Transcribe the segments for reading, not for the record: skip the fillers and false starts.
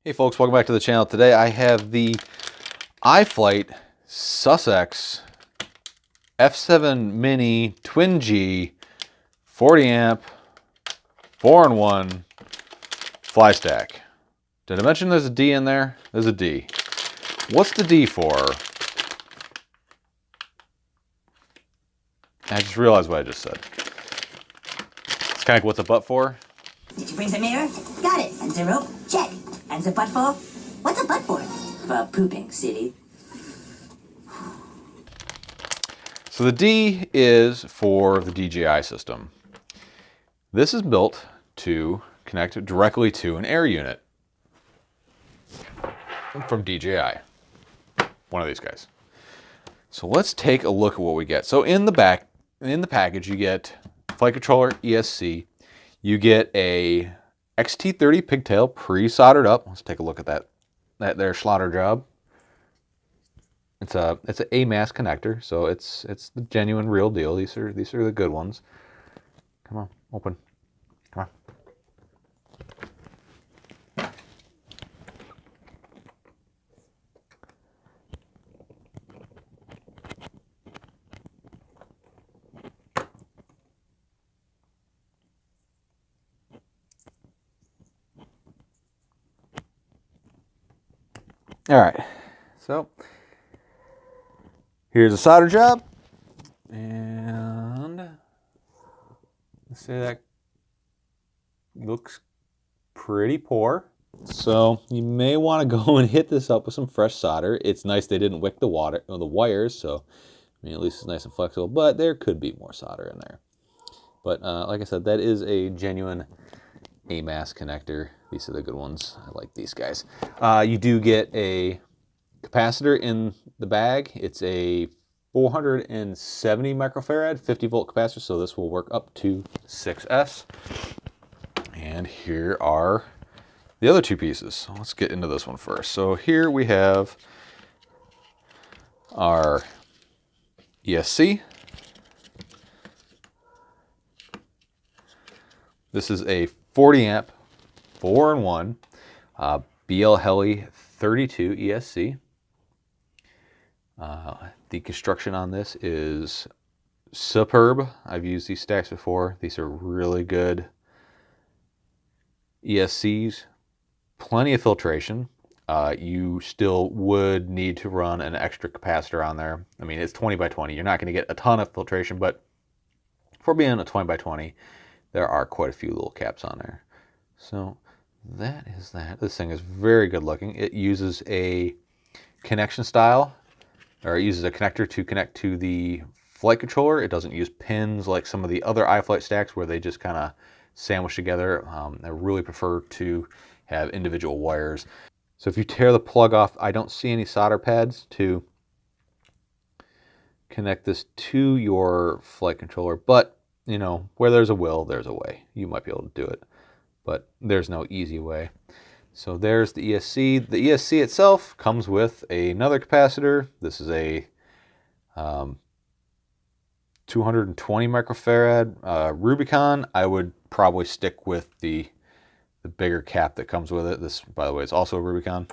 Hey folks, welcome back to the channel. Today I have the iFlight SucceX F7 Mini TwinG 40 amp 4-in-1 fly stack. Did I mention there's a D in there? There's a D. What's the D for? I just realized what I just said. It's kind of what's a butt for? Did you bring the mirror? Got it. And the rope? Check. And the butt for? What's a butt for? For pooping, silly. So the D is for the DJI system. This is built to connect directly to an air unit from DJI. One of these guys. So let's take a look at what we get. So in the package, you get flight controller, ESC. You get a XT30 pigtail pre-soldered up. Let's take a look at that there slaughter job. It's an AMAS connector, so it's the genuine real deal. These are the good ones. Come on, open. Come on. All right, so here's a solder job, and let's say that looks pretty poor. So you may want to go and hit this up with some fresh solder. It's nice they didn't wick the wires, so I mean at least it's nice and flexible. But there could be more solder in there. But like I said, that is a genuine AMAS connector. These are the good ones. I like these guys. You do get a capacitor in the bag. It's a 470 microfarad 50 volt capacitor, so this will work up to 6S. And here are the other two pieces. So let's get into this one first. So here we have our ESC. This is a 40 amp 4-in-1 BL Heli 32 ESC. The construction on this is superb. I've used these stacks before. These are really good ESCs. Plenty of filtration. You still would need to run an extra capacitor on there. I mean, it's 20 by 20. You're not going to get a ton of filtration, but for being a 20 by 20, there are quite a few little caps on there. So that is that. This thing is very good looking. It uses a connection style, or it uses a connector to connect to the flight controller. It doesn't use pins like some of the other iFlight stacks where they just kind of sandwich together. I really prefer to have individual wires. So if you tear the plug off, I don't see any solder pads to connect this to your flight controller, but you know, where there's a will, there's a way. You might be able to do it, but there's no easy way. So there's the ESC. The ESC itself comes with another capacitor. This is a 220 microfarad Rubicon. I would probably stick with the bigger cap that comes with it. This, by the way, is also a Rubicon.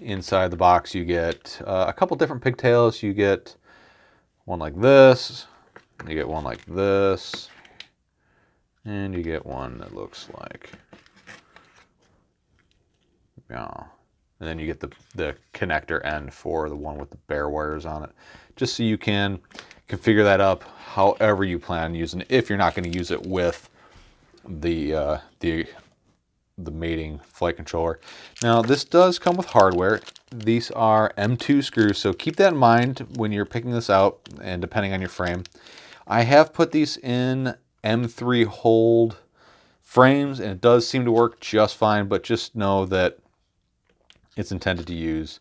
Inside the box, you get a couple different pigtails. You get one like this. You get one like this, and you get one that looks like, yeah. And then you get the connector end for the one with the bare wires on it, just so you can configure that up however you plan on using it, if you're not going to use it with the mating flight controller. Now this does come with hardware. These are M2 screws, so keep that in mind when you're picking this out, and depending on your frame. I have put these in M3 hold frames, and it does seem to work just fine, but just know that it's intended to use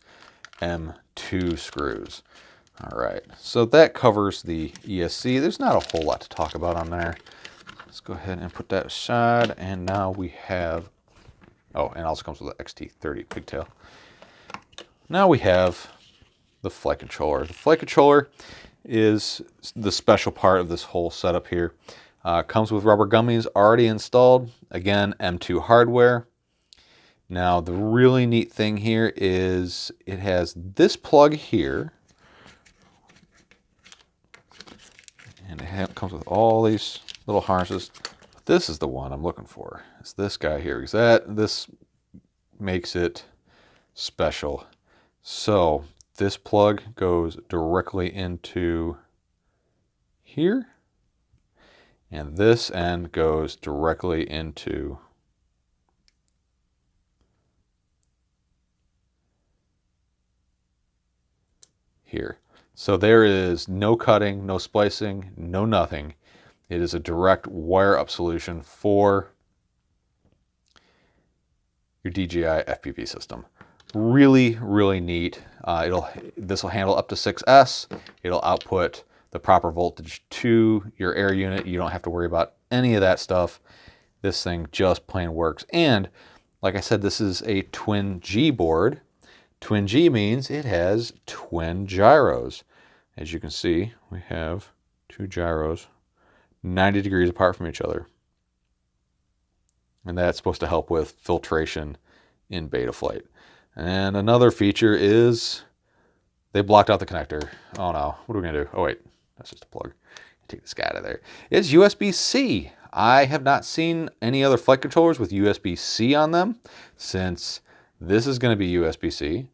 M2 screws. All right, so that covers the ESC. There's not a whole lot to talk about on there. Let's go ahead and put that aside, and now we have, oh, and it also comes with an XT30 pigtail. Now we have the flight controller. The flight controller is the special part of this whole setup here. Comes with rubber gummies already installed. Again, M2 hardware. Now, the really neat thing here is it has this plug here, and it comes with all these little harnesses. This is the one I'm looking for. It's this guy here, because this makes it special. So this plug goes directly into here, and this end goes directly into here. So there is no cutting, no splicing, no nothing. It is a direct wire up solution for your DJI FPV system. Really, really neat. This will handle up to 6S. It'll output the proper voltage to your air unit. You don't have to worry about any of that stuff. This thing just plain works. And like I said, this is a TwinG board. TwinG means it has twin gyros. As you can see, we have two gyros 90 degrees apart from each other. And that's supposed to help with filtration in beta flight. And another feature is they blocked out the connector. Oh no, what are we gonna do? Oh wait, that's just a plug. Take this guy out of there. It's USB-C. I have not seen any other flight controllers with USB-C on them. Since this is gonna be USB-C,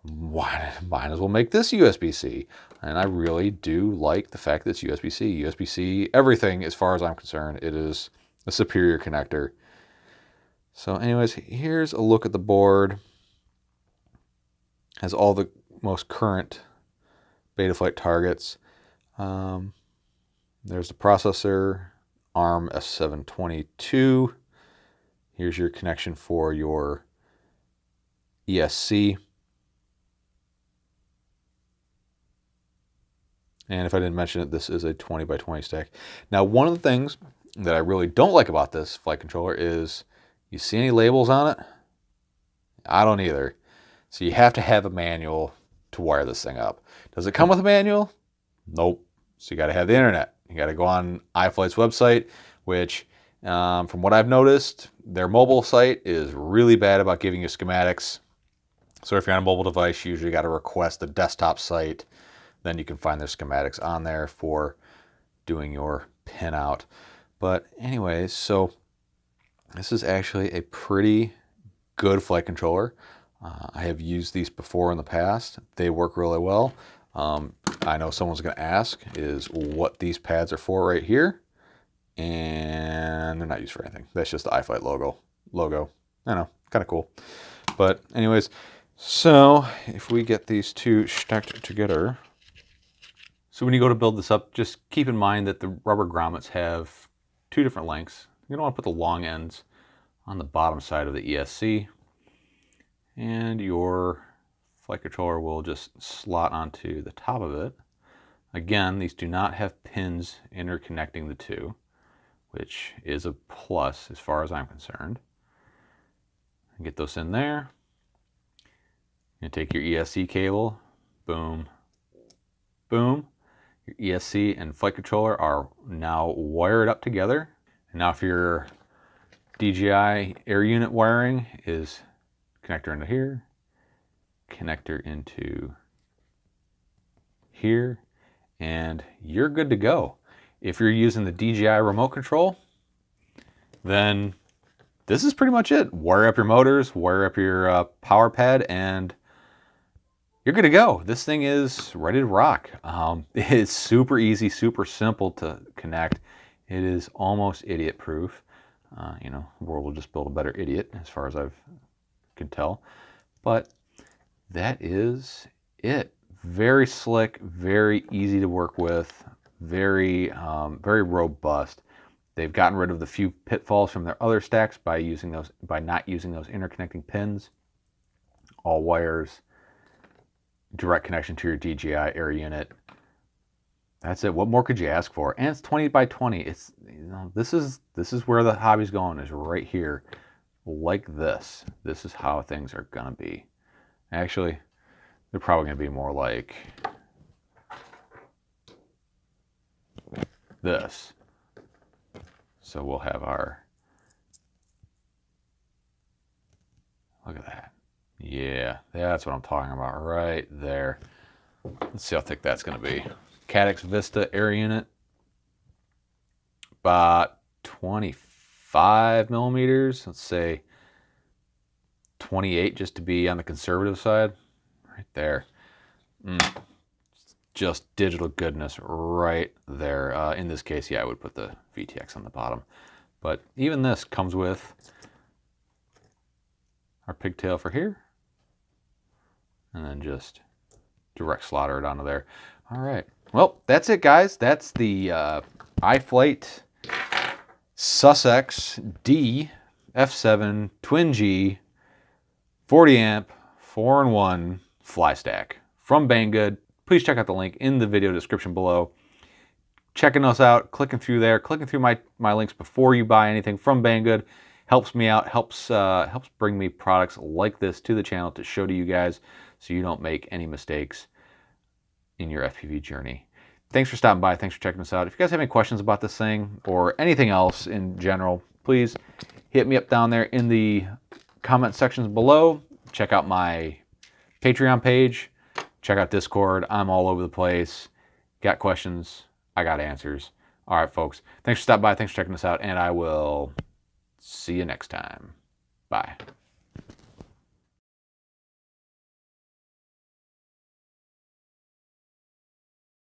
might as well make this USB-C. And I really do like the fact that it's USB-C. USB-C, everything as far as I'm concerned, it is a superior connector. So anyways, here's a look at the board. Has all the most current Betaflight targets. There's the processor, ARM F7+40A. Here's your connection for your ESC. And if I didn't mention it, this is a 20 by 20 stack. Now, one of the things that I really don't like about this flight controller is, you see any labels on it? I don't either. So you have to have a manual to wire this thing up. Does it come with a manual? Nope. So you got to have the internet. You got to go on iFlight's website, which from what I've noticed, their mobile site is really bad about giving you schematics. So if you're on a mobile device, you usually got to request a desktop site. Then you can find their schematics on there for doing your pinout. But anyways, so this is actually a pretty good flight controller. I have used these before in the past. They work really well. I know someone's going to ask is what these pads are for right here. And they're not used for anything. That's just the iFlight logo. I know, kind of cool. But anyways, so if we get these two stacked together. So when you go to build this up, just keep in mind that the rubber grommets have two different lengths. You're going to want to put the long ends on the bottom side of the ESC. And your flight controller will just slot onto the top of it. Again, these do not have pins interconnecting the two, which is a plus as far as I'm concerned. Get those in there. You take your ESC cable, boom, boom. Your ESC and flight controller are now wired up together. And now if your DJI air unit wiring is connector into here, connector into here, and you're good to go. If you're using the DJI remote control, then this is pretty much it. Wire up your motors, wire up your power pad, and you're good to go. This thing is ready to rock. It's super easy, super simple to connect. It is almost idiot proof. You know, the world will just build a better idiot as far as I can tell. But that is it. Very slick, very easy to work with, very robust. They've gotten rid of the few pitfalls from their other stacks by not using those interconnecting pins. All wires, direct connection to your DJI air unit. That's it. What more could you ask for? And it's 20 by 20. It's, you know, this is where the hobby's going, is right here, like this. This is how things are gonna be. Actually, they're probably gonna be more like this. So we'll have our Look at that. Yeah, that's what I'm talking about right there. Let's see how thick that's going to be. Caddx Vista air unit. About 25 millimeters. Let's say 28 just to be on the conservative side. Right there. Just digital goodness right there. In this case, yeah, I would put the VTX on the bottom. But even this comes with our pigtail for here. And then just direct slaughter it onto there. All right. Well, that's it, guys. That's the iFlight SucceX-D F7 TwinG 40 amp 4-in-1 fly stack from Banggood. Please check out the link in the video description below. Checking us out, clicking through there, clicking through my links before you buy anything from Banggood helps me out, helps bring me products like this to the channel to show to you guys so you don't make any mistakes in your FPV journey. Thanks for stopping by. Thanks for checking us out. If you guys have any questions about this thing or anything else in general, please hit me up down there in the comment sections below. Check out my Patreon page. Check out Discord. I'm all over the place. Got questions? I got answers. All right, folks. Thanks for stopping by. Thanks for checking us out. And I will see you next time. Bye.